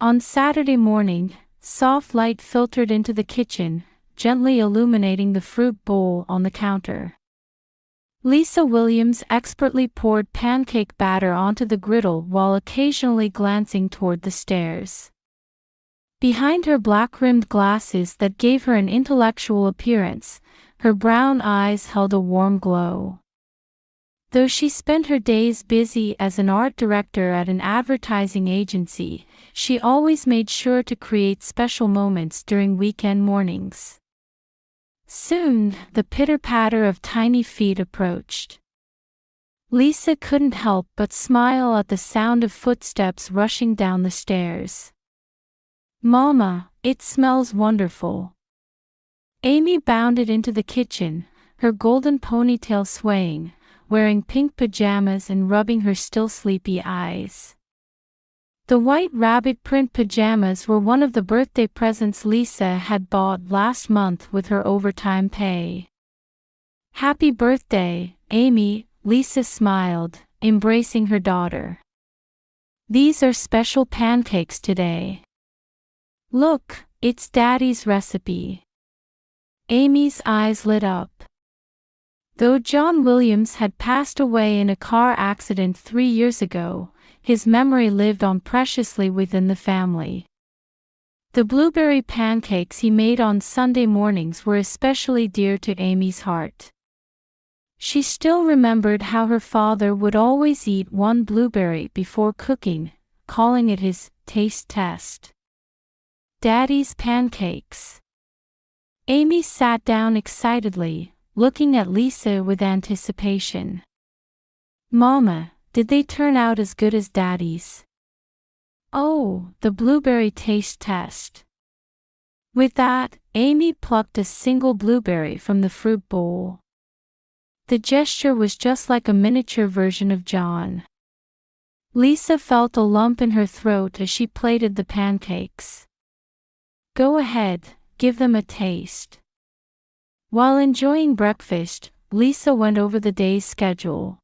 On Saturday morning, soft light filtered into the kitchen, gently illuminating the fruit bowl on the counter. Lisa Williams expertly poured pancake batter onto the griddle while occasionally glancing toward the stairs. Behind her black-rimmed glasses that gave her an intellectual appearance, her brown eyes held a warm glow. Though she spent her days busy as an art director at an advertising agency, she always made sure to create special moments during weekend mornings. Soon, the pitter-patter of tiny feet approached. Lisa couldn't help but smile at the sound of footsteps rushing down the stairs. "Mama, it smells wonderful." Amy bounded into the kitchen, her golden ponytail swaying, wearing pink pajamas and rubbing her still sleepy eyes. The white rabbit print pajamas were one of the birthday presents Lisa had bought last month with her overtime pay. "Happy birthday, Amy," Lisa smiled, embracing her daughter. "These are special pancakes today. Look, it's Daddy's recipe." Amy's eyes lit up. Though John Williams had passed away in a car accident 3 years ago, his memory lived on preciously within the family. The blueberry pancakes he made on Sunday mornings were especially dear to Amy's heart. She still remembered how her father would always eat one blueberry before cooking, calling it his taste test. Daddy's pancakes. Amy sat down excitedly, looking at Lisa with anticipation. "Mama, did they turn out as good as Daddy's?" "Oh, the blueberry taste test." With that, Amy plucked a single blueberry from the fruit bowl. The gesture was just like a miniature version of John. Lisa felt a lump in her throat as she plated the pancakes. "Go ahead, give them a taste." While enjoying breakfast, Lisa went over the day's schedule.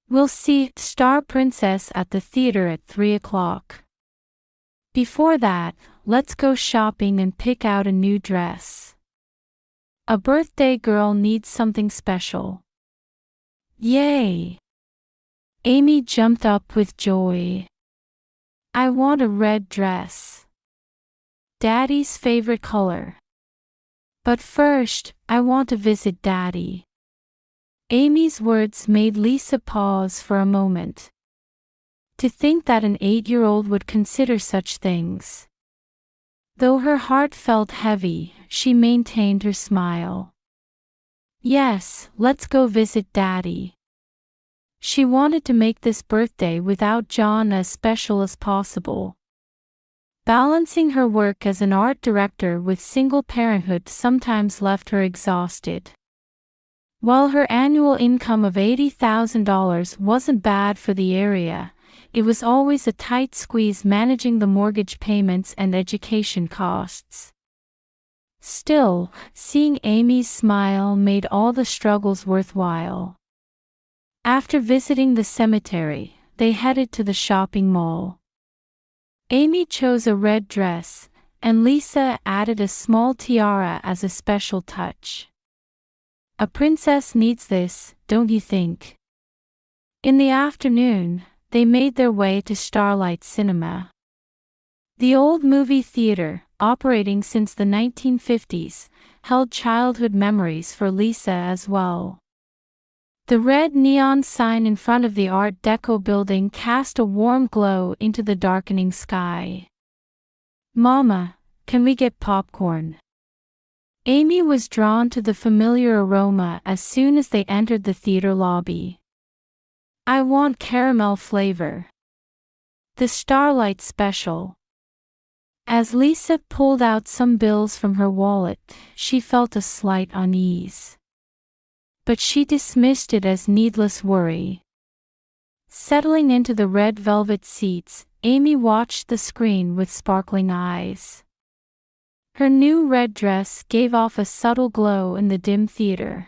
"We'll see Star Princess at the theater at 3 o'clock. Before that, let's go shopping and pick out a new dress. A birthday girl needs something special." "Yay!" Amy jumped up with joy. "I want a red dress. Daddy's favorite color. But first, I want to visit Daddy." Amy's words made Lisa pause for a moment. To think that an 8-year-old would consider such things. Though her heart felt heavy, she maintained her smile. "Yes, let's go visit Daddy." She wanted to make this birthday without John as special as possible. Balancing her work as an art director with single parenthood sometimes left her exhausted. While her annual income of $80,000 wasn't bad for the area, it was always a tight squeeze managing the mortgage payments and education costs. Still, seeing Amy's smile made all the struggles worthwhile. After visiting the cemetery, they headed to the shopping mall. Amy chose a red dress, and Lisa added a small tiara as a special touch. "A princess needs this, don't you think?" In the afternoon, they made their way to Starlight Cinema. The old movie theater, operating since the 1950s, held childhood memories for Lisa as well. The red neon sign in front of the Art Deco building cast a warm glow into the darkening sky. "Mama, can we get popcorn?" Amy was drawn to the familiar aroma as soon as they entered the theater lobby. "I want caramel flavor. The Starlight Special." As Lisa pulled out some bills from her wallet, she felt a slight unease. But she dismissed it as needless worry. Settling into the red velvet seats, Amy watched the screen with sparkling eyes. Her new red dress gave off a subtle glow in the dim theater.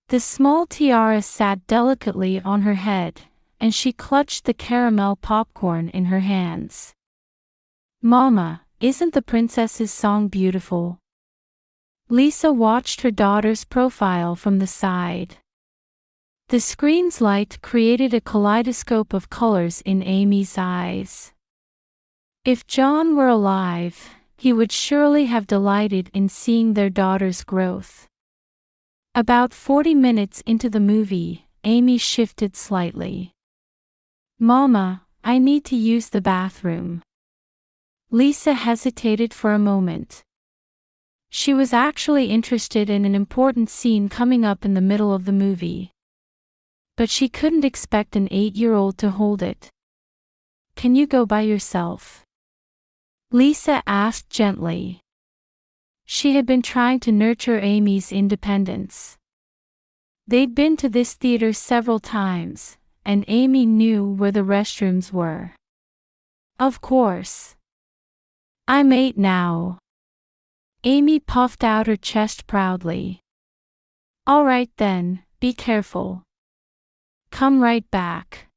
The small tiara sat delicately on her head, and she clutched the caramel popcorn in her hands. Mama, isn't the princess's song beautiful? Lisa watched her daughter's profile from the side. The screen's light created a kaleidoscope of colors in Amy's eyes. If John were alive, he would surely have delighted in seeing their daughter's growth. About 40 minutes into the movie, Amy shifted slightly. Mama, I need to use the bathroom. Lisa hesitated for a moment. She was actually interested in an important scene coming up in the middle of the movie. But she couldn't expect an 8-year-old to hold it. Can you go by yourself? Lisa asked gently. She had been trying to nurture Amy's independence. They'd been to this theater several times, and Amy knew where the restrooms were. Of course. I'm 8 now. Amy puffed out her chest proudly. All right then, be careful. Come right back.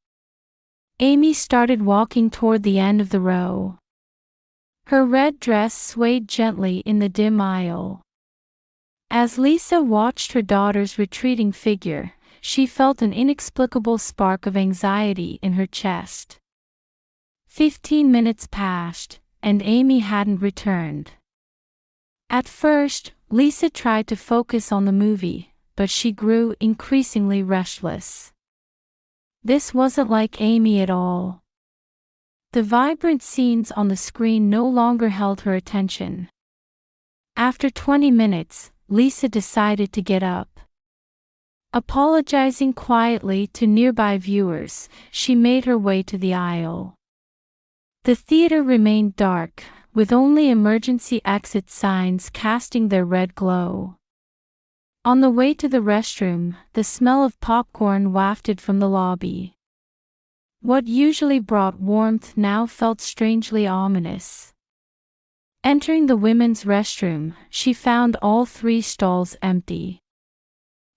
Amy started walking toward the end of the row. Her red dress swayed gently in the dim aisle. As Lisa watched her daughter's retreating figure, she felt an inexplicable spark of anxiety in her chest. 15 minutes passed, and Amy hadn't returned. At first, Lisa tried to focus on the movie, but she grew increasingly restless. This wasn't like Amy at all. The vibrant scenes on the screen no longer held her attention. After 20 minutes, Lisa decided to get up. Apologizing quietly to nearby viewers, she made her way to the aisle. The theater remained dark, with only emergency exit signs casting their red glow. On the way to the restroom, the smell of popcorn wafted from the lobby. What usually brought warmth now felt strangely ominous. Entering the women's restroom, she found all 3 stalls empty.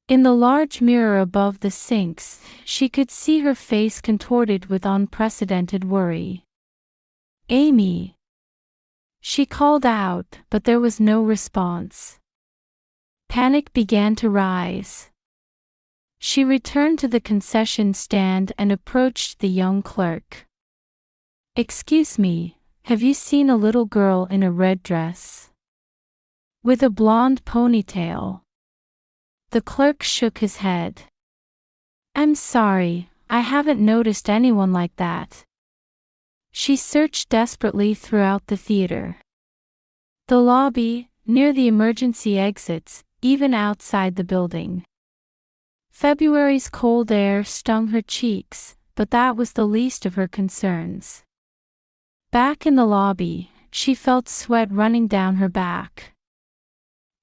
In the large mirror above the sinks, she could see her face contorted with unprecedented worry. Amy! She called out, but there was no response. Panic began to rise. She returned to the concession stand and approached the young clerk. Excuse me, have you seen a little girl in a red dress? With a blonde ponytail? The clerk shook his head. I'm sorry, I haven't noticed anyone like that. She searched desperately throughout the theater. The lobby, near the emergency exits, even outside the building. February's cold air stung her cheeks, but that was the least of her concerns. Back in the lobby, she felt sweat running down her back.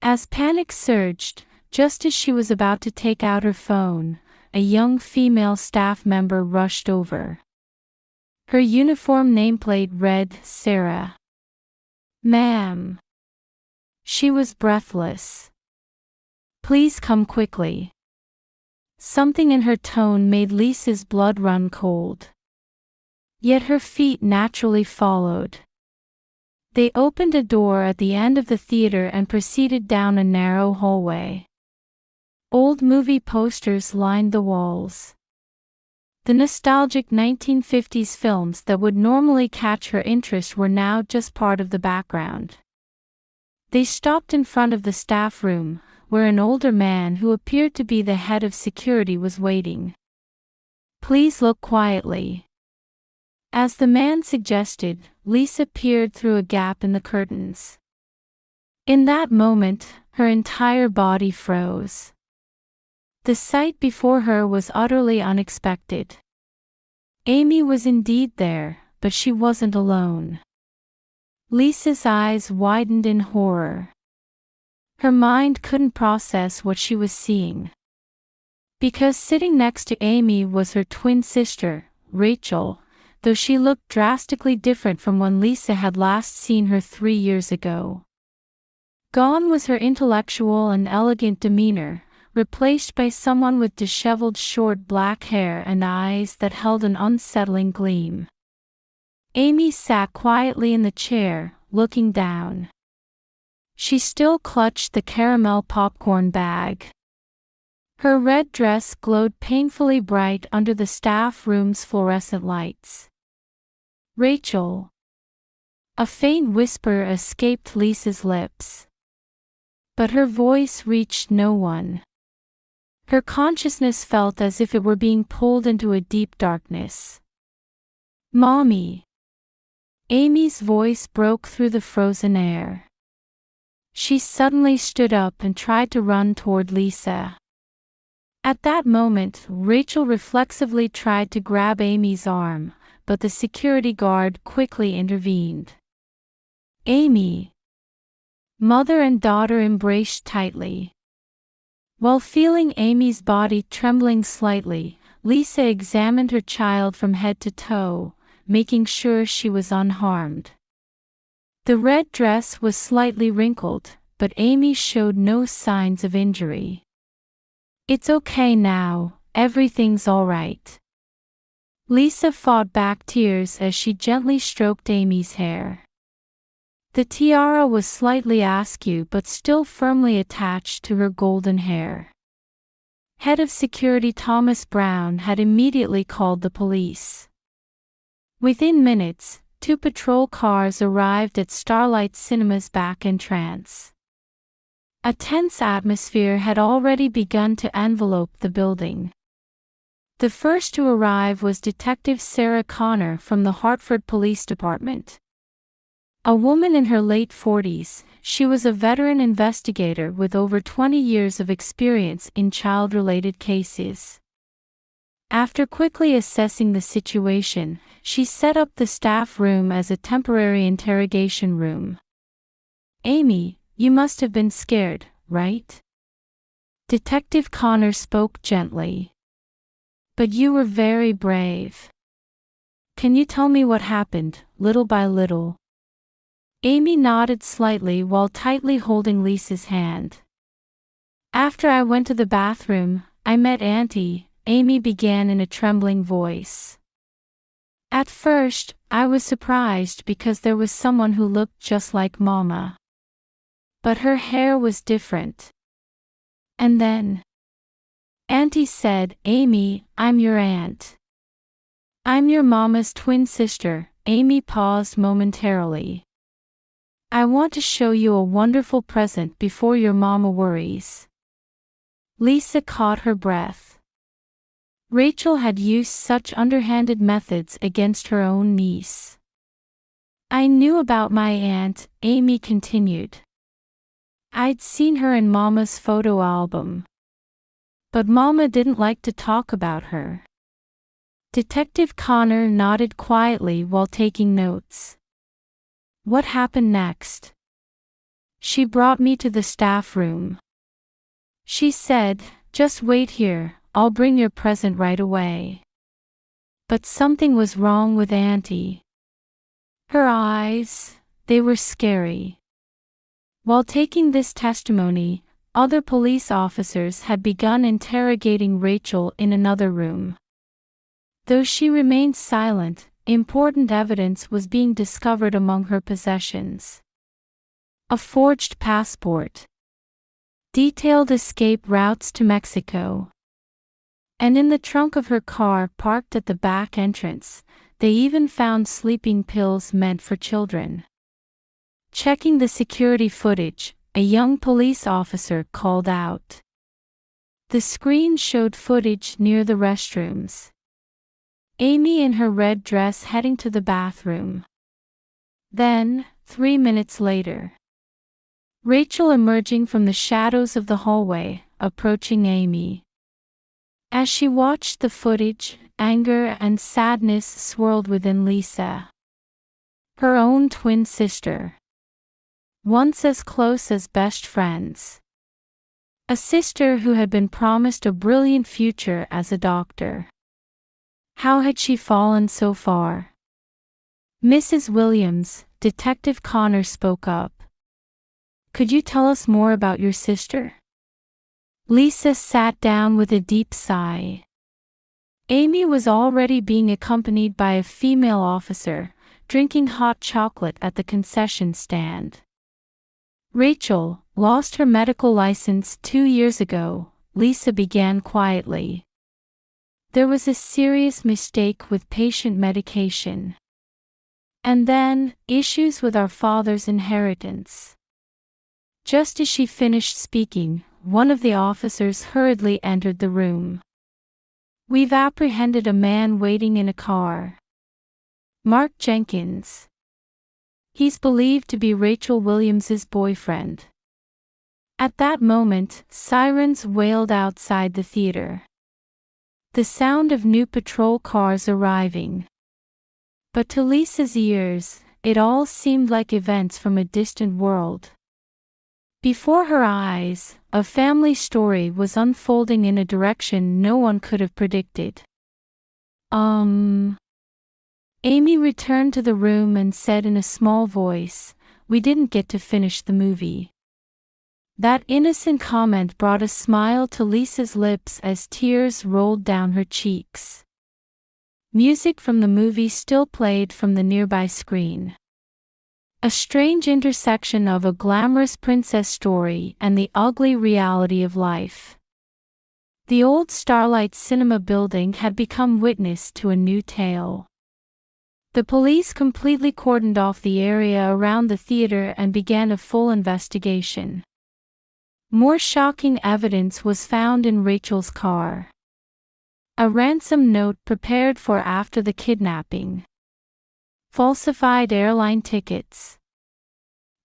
As panic surged, just as she was about to take out her phone, a young female staff member rushed over. Her uniform nameplate read, Sarah. Ma'am. She was breathless. Please come quickly. Something in her tone made Lisa's blood run cold. Yet her feet naturally followed. They opened a door at the end of the theater and proceeded down a narrow hallway. Old movie posters lined the walls. The nostalgic 1950s films that would normally catch her interest were now just part of the background. They stopped in front of the staff room, where an older man who appeared to be the head of security was waiting. Please look quietly. As the man suggested, Lisa peered through a gap in the curtains. In that moment, her entire body froze. The sight before her was utterly unexpected. Amy was indeed there, but she wasn't alone. Lisa's eyes widened in horror. Her mind couldn't process what she was seeing. Because sitting next to Amy was her twin sister, Rachel, though she looked drastically different from when Lisa had last seen her 3 years ago. Gone was her intellectual and elegant demeanor, replaced by someone with disheveled short black hair and eyes that held an unsettling gleam. Amy sat quietly in the chair, looking down. She still clutched the caramel popcorn bag. Her red dress glowed painfully bright under the staff room's fluorescent lights. "Rachel." A faint whisper escaped Lisa's lips. But her voice reached no one. Her consciousness felt as if it were being pulled into a deep darkness. "Mommy." Amy's voice broke through the frozen air. She suddenly stood up and tried to run toward Lisa. At that moment, Rachel reflexively tried to grab Amy's arm, but the security guard quickly intervened. "Amy." Mother and daughter embraced tightly. While feeling Amy's body trembling slightly, Lisa examined her child from head to toe, making sure she was unharmed. The red dress was slightly wrinkled, but Amy showed no signs of injury. "It's okay now, everything's all right." Lisa fought back tears as she gently stroked Amy's hair. The tiara was slightly askew but still firmly attached to her golden hair. Head of Security Thomas Brown had immediately called the police. Within minutes, 2 patrol cars arrived at Starlight Cinema's back entrance. A tense atmosphere had already begun to envelope the building. The first to arrive was Detective Sarah Connor from the Hartford Police Department. A woman in her late 40s, she was a veteran investigator with over 20 years of experience in child-related cases. After quickly assessing the situation, she set up the staff room as a temporary interrogation room. "Amy, you must have been scared, right?" Detective Connor spoke gently. "But you were very brave. Can you tell me what happened, little by little?" Amy nodded slightly while tightly holding Lisa's hand. "After I went to the bathroom, I met Auntie," Amy began in a trembling voice. "At first, I was surprised because there was someone who looked just like Mama. But her hair was different. And then Auntie said, 'Amy, I'm your aunt. I'm your Mama's twin sister.'" Amy paused momentarily. "I want to show you a wonderful present before your Mama worries." Lisa caught her breath. Rachel had used such underhanded methods against her own niece. "I knew about my aunt," Amy continued. "I'd seen her in Mama's photo album. But Mama didn't like to talk about her." Detective Connor nodded quietly while taking notes. "What happened next?" "She brought me to the staff room. She said, 'Just wait here, I'll bring your present right away.' But something was wrong with Auntie. Her eyes, they were scary." While taking this testimony, other police officers had begun interrogating Rachel in another room. Though she remained silent, important evidence was being discovered among her possessions. A forged passport, detailed escape routes to Mexico, and in the trunk of her car parked at the back entrance, they even found sleeping pills meant for children. Checking the security footage, a young police officer called out. The screen showed footage near the restrooms. Amy in her red dress heading to the bathroom. Then, 3 minutes later, Rachel emerging from the shadows of the hallway, approaching Amy. As she watched the footage, anger and sadness swirled within Lisa. Her own twin sister. Once as close as best friends. A sister who had been promised a brilliant future as a doctor. How had she fallen so far? "Mrs. Williams," Detective Connor spoke up. "Could you tell us more about your sister?" Lisa sat down with a deep sigh. Amy was already being accompanied by a female officer, drinking hot chocolate at the concession stand. Rachel lost her medical license 2 years ago, Lisa began quietly. There was a serious mistake with patient medication. And then, issues with our father's inheritance. Just as she finished speaking, one of the officers hurriedly entered the room. We've apprehended a man waiting in a car. Mark Jenkins. He's believed to be Rachel Williams's boyfriend. At that moment, sirens wailed outside the theater. The sound of new patrol cars arriving. But to Lisa's ears, it all seemed like events from a distant world. Before her eyes, a family story was unfolding in a direction no one could have predicted. Amy returned to the room and said in a small voice, "We didn't get to finish the movie." That innocent comment brought a smile to Lisa's lips as tears rolled down her cheeks. Music from the movie still played from the nearby screen. A strange intersection of a glamorous princess story and the ugly reality of life. The old Starlight Cinema building had become witness to a new tale. The police completely cordoned off the area around the theater and began a full investigation. More shocking evidence was found in Rachel's car. A ransom note prepared for after the kidnapping. Falsified airline tickets.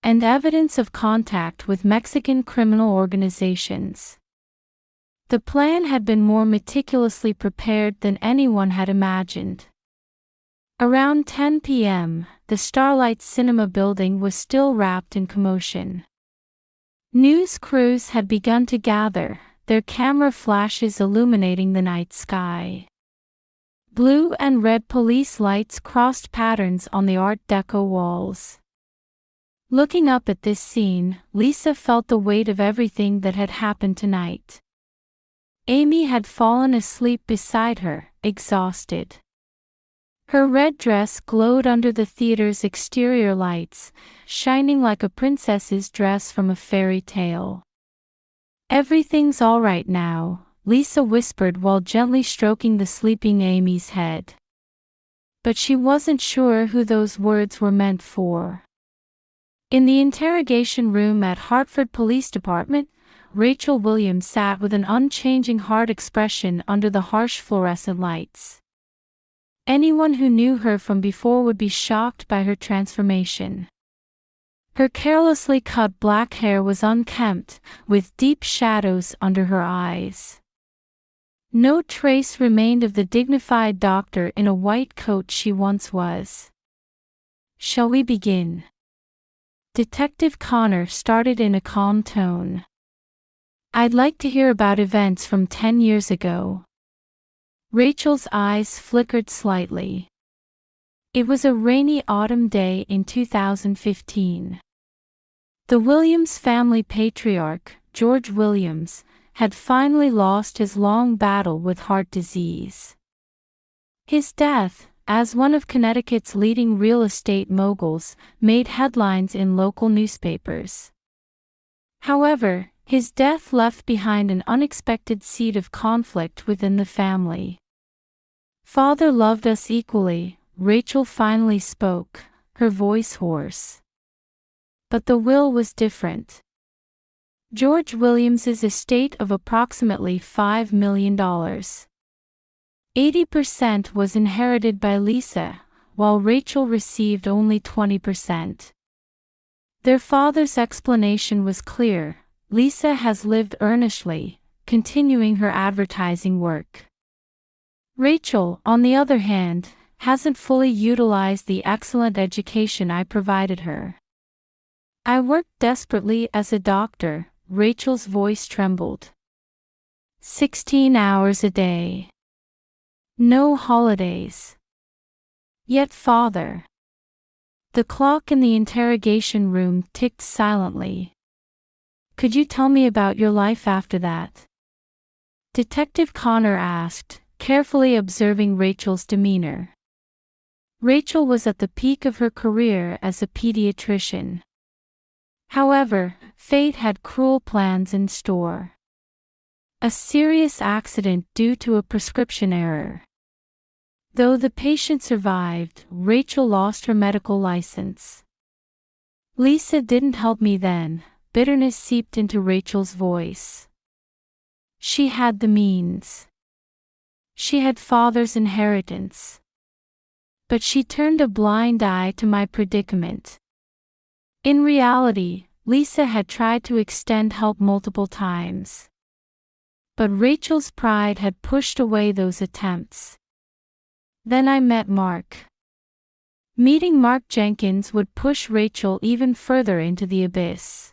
And evidence of contact with Mexican criminal organizations. The plan had been more meticulously prepared than anyone had imagined. Around 10 p.m., the Starlight Cinema building was still wrapped in commotion. News crews had begun to gather, their camera flashes illuminating the night sky. Blue and red police lights crossed patterns on the Art Deco walls. Looking up at this scene, Lisa felt the weight of everything that had happened tonight. Amy had fallen asleep beside her, exhausted. Her red dress glowed under the theater's exterior lights, shining like a princess's dress from a fairy tale. "Everything's all right now," Lisa whispered while gently stroking the sleeping Amy's head. But she wasn't sure who those words were meant for. In the interrogation room at Hartford Police Department, Rachel Williams sat with an unchanging hard expression under the harsh fluorescent lights. Anyone who knew her from before would be shocked by her transformation. Her carelessly cut black hair was unkempt, with deep shadows under her eyes. No trace remained of the dignified doctor in a white coat she once was. "Shall we begin?" Detective Connor started in a calm tone. "I'd like to hear about events from 10 years ago." Rachel's eyes flickered slightly. It was a rainy autumn day in 2015. The Williams family patriarch, George Williams, had finally lost his long battle with heart disease. His death, as one of Connecticut's leading real estate moguls, made headlines in local newspapers. However, his death left behind an unexpected seed of conflict within the family. "Father loved us equally," Rachel finally spoke, her voice hoarse. But the will was different. George Williams's estate of approximately $5 million. 80% was inherited by Lisa, while Rachel received only 20%. Their father's explanation was clear: Lisa has lived earnestly, continuing her advertising work. Rachel, on the other hand, hasn't fully utilized the excellent education I provided her. "I worked desperately as a doctor," Rachel's voice trembled. 16 hours a day. No holidays. Yet father. The clock in the interrogation room ticked silently. "Could you tell me about your life after that?" Detective Connor asked, carefully observing Rachel's demeanor. Rachel was at the peak of her career as a pediatrician. However, fate had cruel plans in store. A serious accident due to a prescription error. Though the patient survived, Rachel lost her medical license. Lisa didn't help me then, bitterness seeped into Rachel's voice. She had the means. She had father's inheritance. But she turned a blind eye to my predicament. In reality, Lisa had tried to extend help multiple times. But Rachel's pride had pushed away those attempts. Then I met Mark. Meeting Mark Jenkins would push Rachel even further into the abyss.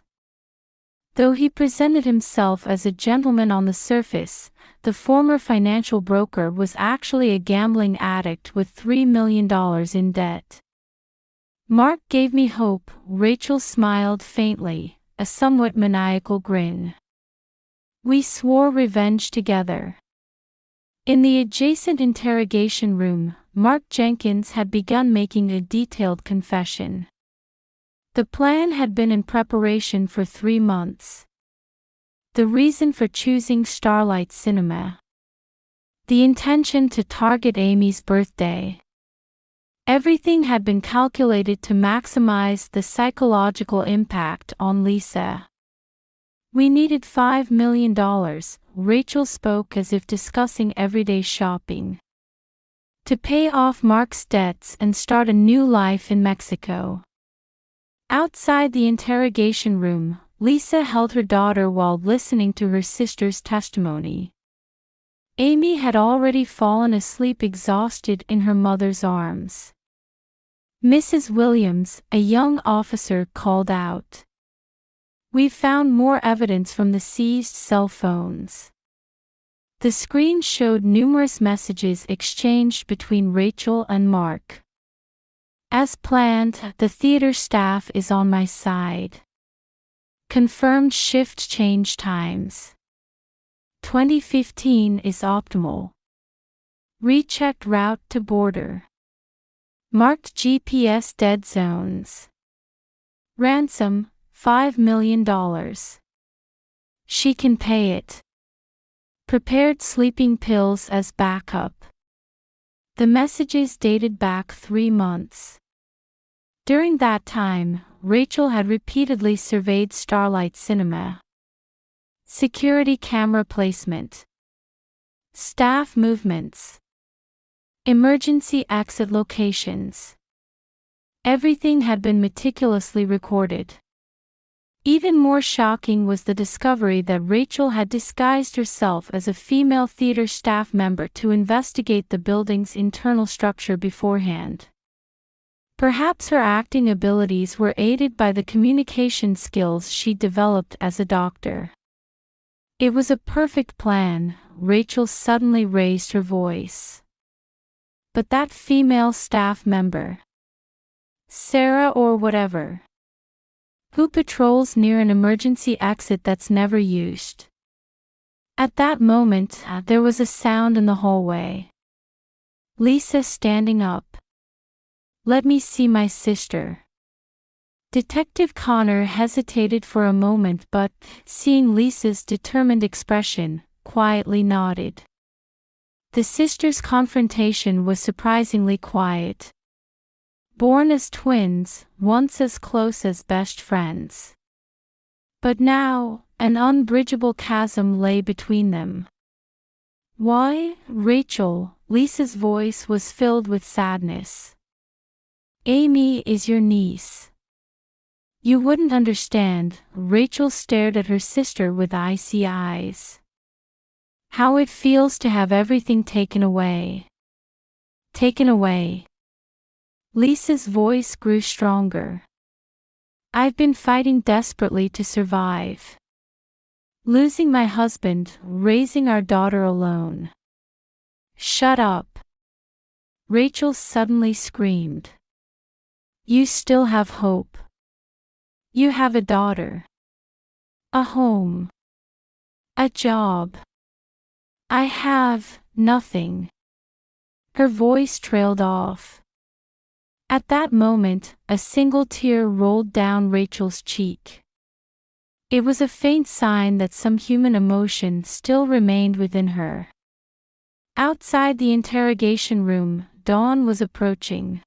Though he presented himself as a gentleman on the surface, the former financial broker was actually a gambling addict with $3 million in debt. Mark gave me hope. Rachel smiled faintly, a somewhat maniacal grin. We swore revenge together. In the adjacent interrogation room, Mark Jenkins had begun making a detailed confession. The plan had been in preparation for 3 months. The reason for choosing Starlight Cinema. The intention to target Amy's birthday. Everything had been calculated to maximize the psychological impact on Lisa. We needed $5 million, Rachel spoke as if discussing everyday shopping. To pay off Mark's debts and start a new life in Mexico. Outside the interrogation room, Lisa held her daughter while listening to her sister's testimony. Amy had already fallen asleep exhausted in her mother's arms. Mrs. Williams, a young officer, called out. "We've found more evidence from the seized cell phones." The screen showed numerous messages exchanged between Rachel and Mark. "As planned, the theater staff is on my side. Confirmed shift change times. 2015 is optimal. Rechecked route to border. Marked GPS dead zones. Ransom, $5 million. She can pay it. Prepared sleeping pills as backup." The messages dated back 3 months. During that time, Rachel had repeatedly surveyed Starlight Cinema. Security camera placement. Staff movements. Emergency exit locations. Everything had been meticulously recorded. Even more shocking was the discovery that Rachel had disguised herself as a female theater staff member to investigate the building's internal structure beforehand. Perhaps her acting abilities were aided by the communication skills she developed as a doctor. It was a perfect plan. Rachel suddenly raised her voice. But that female staff member, Sarah or whatever, who patrols near an emergency exit that's never used. At that moment, there was a sound in the hallway. Lisa standing up. "Let me see my sister." Detective Connor hesitated for a moment but, seeing Lisa's determined expression, quietly nodded. The sisters' confrontation was surprisingly quiet. Born as twins, once as close as best friends. But now, an unbridgeable chasm lay between them. "Why, Rachel?" Lisa's voice was filled with sadness. "Amy is your niece. You wouldn't understand." Rachel stared at her sister with icy eyes. "How it feels to have everything taken away." Taken away. Lisa's voice grew stronger. "I've been fighting desperately to survive. Losing my husband, raising our daughter alone." "Shut up!" Rachel suddenly screamed. "You still have hope. You have a daughter. A home. A job. I have nothing." Her voice trailed off. At that moment, a single tear rolled down Rachel's cheek. It was a faint sign that some human emotion still remained within her. Outside the interrogation room, dawn was approaching.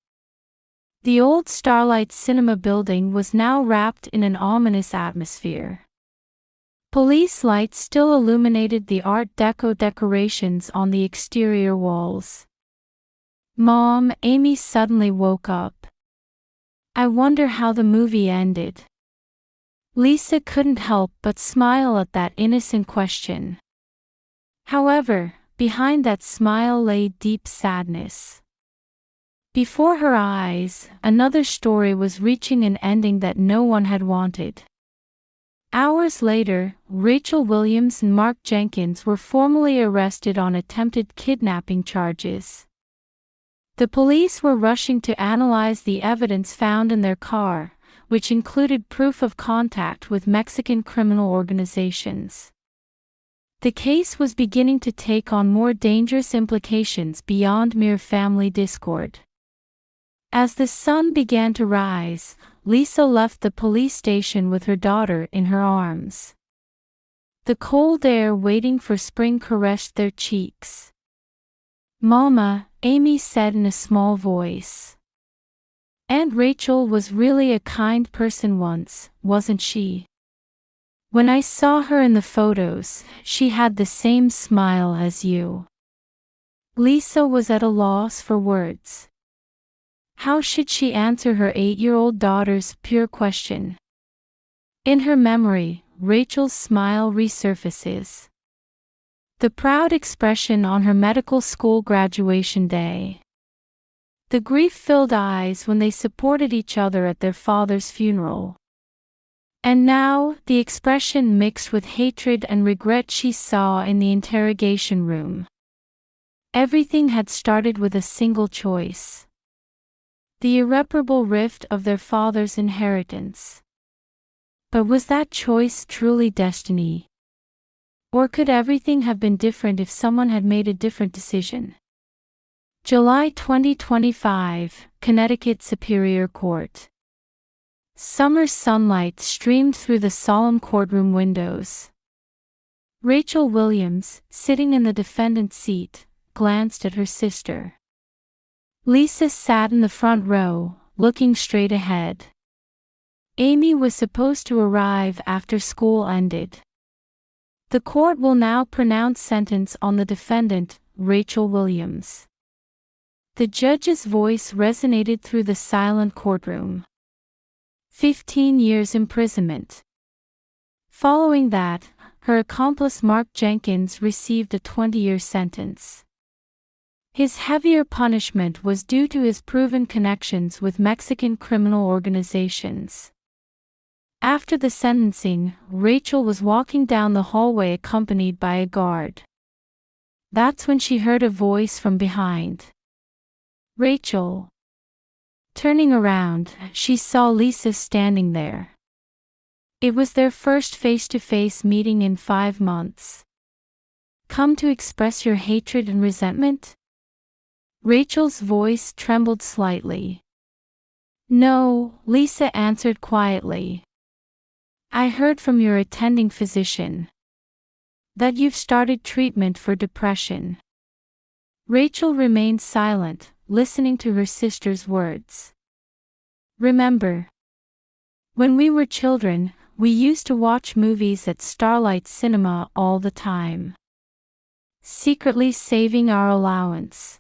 The old Starlight Cinema building was now wrapped in an ominous atmosphere. Police lights still illuminated the Art Deco decorations on the exterior walls. "Mom," Amy suddenly woke up. "I wonder how the movie ended." Lisa couldn't help but smile at that innocent question. However, behind that smile lay deep sadness. Before her eyes, another story was reaching an ending that no one had wanted. Hours later, Rachel Williams and Mark Jenkins were formally arrested on attempted kidnapping charges. The police were rushing to analyze the evidence found in their car, which included proof of contact with Mexican criminal organizations. The case was beginning to take on more dangerous implications beyond mere family discord. As the sun began to rise, Lisa left the police station with her daughter in her arms. The cold air waiting for spring caressed their cheeks. "Mama," Amy said in a small voice. "Aunt Rachel was really a kind person once, wasn't she? When I saw her in the photos, she had the same smile as you." Lisa was at a loss for words. How should she answer her 8-year-old daughter's pure question? In her memory, Rachel's smile resurfaces. The proud expression on her medical school graduation day. The grief-filled eyes when they supported each other at their father's funeral. And now, the expression mixed with hatred and regret she saw in the interrogation room. Everything had started with a single choice. The irreparable rift of their father's inheritance. But was that choice truly destiny? Or could everything have been different if someone had made a different decision? July 2025, Connecticut Superior Court. Summer sunlight streamed through the solemn courtroom windows. Rachel Williams, sitting in the defendant's seat, glanced at her sister. Lisa sat in the front row, looking straight ahead. Amy was supposed to arrive after school ended. The court will now pronounce sentence on the defendant, Rachel Williams. The judge's voice resonated through the silent courtroom. 15 years imprisonment. Following that, her accomplice Mark Jenkins received a 20-year sentence. His heavier punishment was due to his proven connections with Mexican criminal organizations. After the sentencing, Rachel was walking down the hallway accompanied by a guard. That's when she heard a voice from behind. "Rachel." Turning around, she saw Lisa standing there. It was their first face-to-face meeting in 5 months. "Come to express your hatred and resentment?" Rachel's voice trembled slightly. "No," Lisa answered quietly. "I heard from your attending physician that you've started treatment for depression." Rachel remained silent, listening to her sister's words. "Remember, when we were children, we used to watch movies at Starlight Cinema all the time, secretly saving our allowance.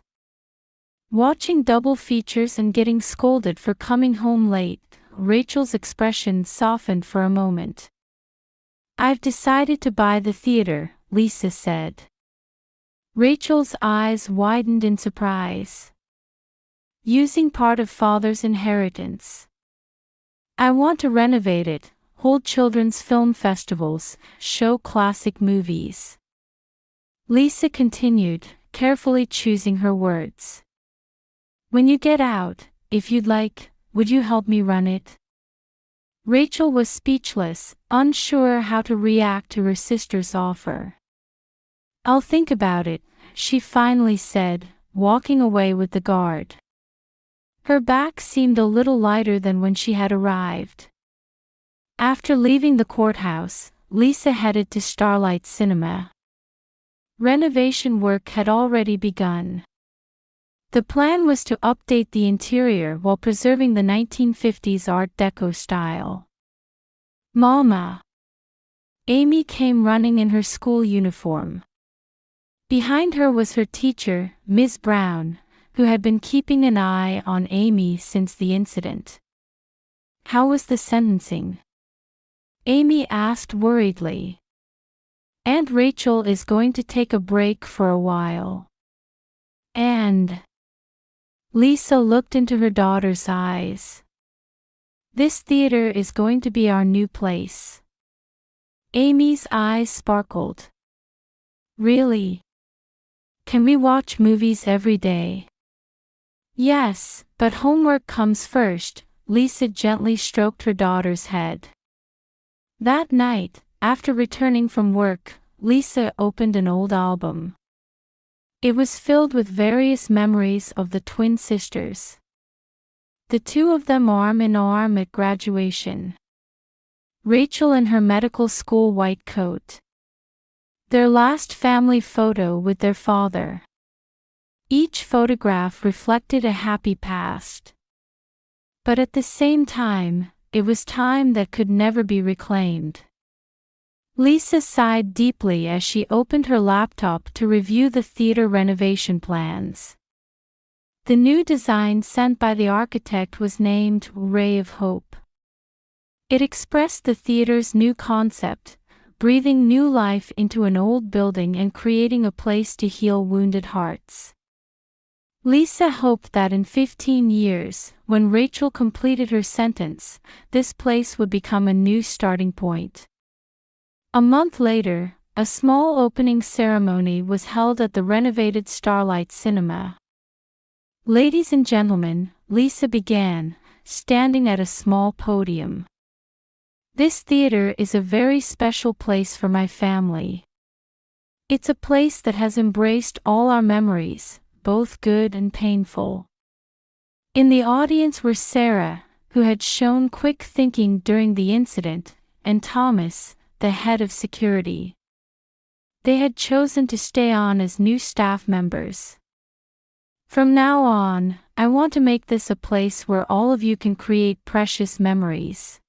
Watching double features and getting scolded for coming home late." Rachel's expression softened for a moment. "I've decided to buy the theater," Lisa said. Rachel's eyes widened in surprise. "Using part of father's inheritance. I want to renovate it, hold children's film festivals, show classic movies." Lisa continued, carefully choosing her words. "When you get out, if you'd like, would you help me run it?" Rachel was speechless, unsure how to react to her sister's offer. "I'll think about it," she finally said, walking away with the guard. Her back seemed a little lighter than when she had arrived. After leaving the courthouse, Lisa headed to Starlight Cinema. Renovation work had already begun. The plan was to update the interior while preserving the 1950s Art Deco style. Mama! Amy came running in her school uniform. Behind her was her teacher, Ms. Brown, who had been keeping an eye on Amy since the incident. "How was the sentencing?" Amy asked worriedly. "Aunt Rachel is going to take a break for a while." And Lisa looked into her daughter's eyes. "This theater is going to be our new place." Amy's eyes sparkled. "Really? Can we watch movies every day?" "Yes, but homework comes first." Lisa gently stroked her daughter's head. That night, after returning from work, Lisa opened an old album. It was filled with various memories of the twin sisters. The two of them arm in arm at graduation. Rachel in her medical school white coat. Their last family photo with their father. Each photograph reflected a happy past. But at the same time, it was time that could never be reclaimed. Lisa sighed deeply as she opened her laptop to review the theater renovation plans. The new design sent by the architect was named Ray of Hope. It expressed the theater's new concept, breathing new life into an old building and creating a place to heal wounded hearts. Lisa hoped that in 15 years, when Rachel completed her sentence, this place would become a new starting point. A month later, a small opening ceremony was held at the renovated Starlight Cinema. "Ladies and gentlemen," Lisa began, standing at a small podium. "This theater is a very special place for my family. It's a place that has embraced all our memories, both good and painful." In the audience were Sarah, who had shown quick thinking during the incident, and Thomas, the head of security. They had chosen to stay on as new staff members. "From now on, I want to make this a place where all of you can create precious memories."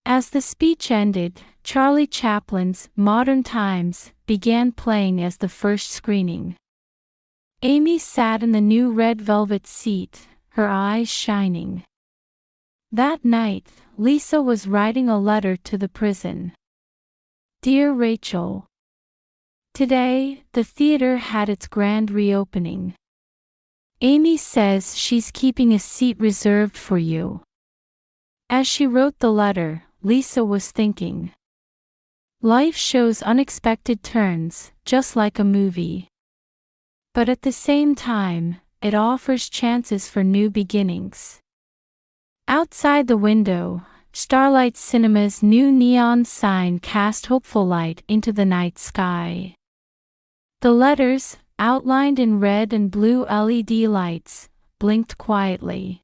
As the speech ended, Charlie Chaplin's Modern Times began playing as the first screening. Amy sat in the new red velvet seat, her eyes shining. That night, Lisa was writing a letter to the prison. "Dear Rachel, today, the theater had its grand reopening. Amy says she's keeping a seat reserved for you." As she wrote the letter, Lisa was thinking. Life shows unexpected turns, just like a movie. But at the same time, it offers chances for new beginnings. Outside the window, Starlight Cinema's new neon sign cast hopeful light into the night sky. The letters, outlined in red and blue LED lights, blinked quietly.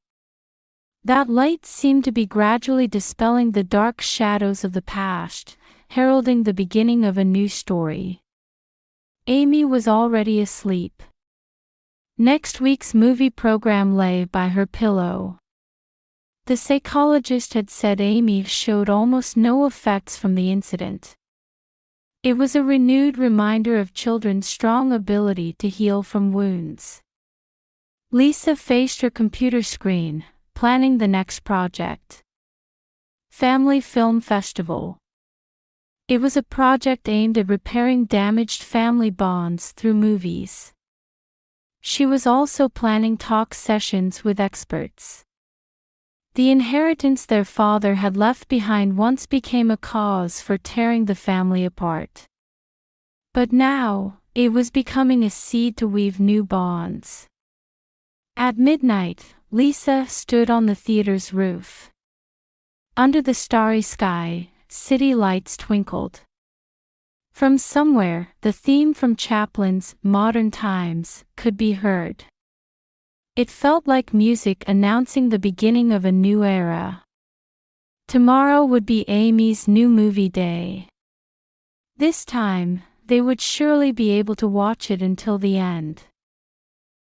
That light seemed to be gradually dispelling the dark shadows of the past, heralding the beginning of a new story. Amy was already asleep. Next week's movie program lay by her pillow. The psychologist had said Amy showed almost no effects from the incident. It was a renewed reminder of children's strong ability to heal from wounds. Lisa faced her computer screen, planning the next project. Family Film Festival. It was a project aimed at repairing damaged family bonds through movies. She was also planning talk sessions with experts. The inheritance their father had left behind once became a cause for tearing the family apart. But now, it was becoming a seed to weave new bonds. At midnight, Lisa stood on the theater's roof. Under the starry sky, city lights twinkled. From somewhere, the theme from Chaplin's Modern Times could be heard. It felt like music announcing the beginning of a new era. Tomorrow would be Amy's new movie day. This time, they would surely be able to watch it until the end.